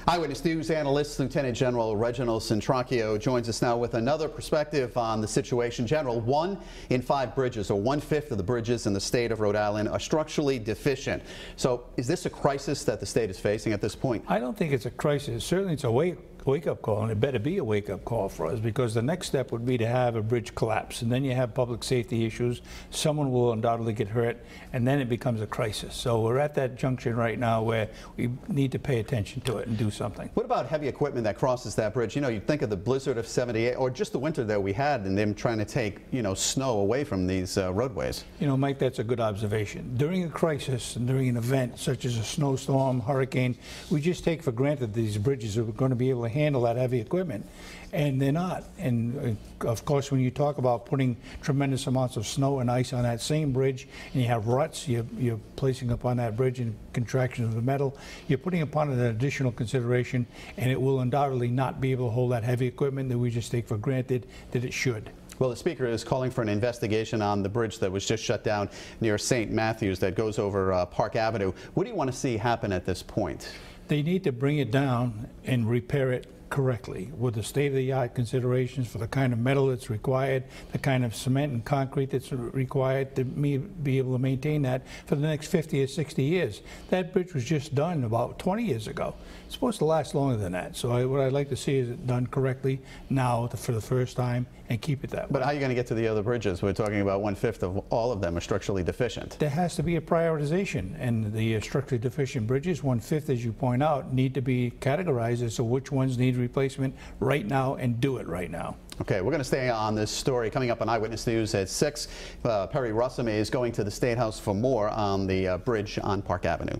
Eyewitness News analyst Lieutenant General Reginald Centracchio joins us now with another perspective on the situation. General, 1 in 5 bridges, or 1/5 of the bridges in the state of Rhode Island, are structurally deficient. So is this a crisis that the state is facing at this point? I don't think it's a crisis. Certainly it's a wake-up call, and it better be a wake-up call for us, because the next step would be to have a bridge collapse, and then you have public safety issues. Someone will undoubtedly get hurt, and then it becomes a crisis. So we're at that junction right now where we need to pay attention to it and do something. What about heavy equipment that crosses that bridge? You know, you'd think of the blizzard of '78, or just the winter that we had, and them trying to take, snow away from these roadways. You know, Mike, that's a good observation. During a crisis and during an event such as a snowstorm, hurricane, we just take for granted these bridges are going to be able to handle that heavy equipment, and they're not. And of course, when you talk about putting tremendous amounts of snow and ice on that same bridge, and you have ruts you're placing upon that bridge and contraction of the metal, you're putting upon it an additional consideration, and it will undoubtedly not be able to hold that heavy equipment that we just take for granted that it should. Well, the Speaker is calling for an investigation on the bridge that was just shut down near St. Matthews that goes over Park Avenue. What do you want to see happen at this point? They need to bring it down and repair it correctly with the state-of-the-art considerations for the kind of metal that's required, the kind of cement and concrete that's required to be able to maintain that for the next 50 or 60 years. That bridge was just done about 20 years ago. It's supposed to last longer than that. So what I'd like to see is it done correctly now for the first time, and keep it that way. But how are you going to get to the other bridges? We're talking about 1/5 of all of them are structurally deficient. There has to be a prioritization, and the structurally deficient bridges, 1/5, as you point out, need to be categorized as to which ones need replacement right now, and do it right now. Okay, we're going to stay on this story. Coming up on Eyewitness News at 6, Perry Russamy is going to the State House for more on the bridge on Park Avenue.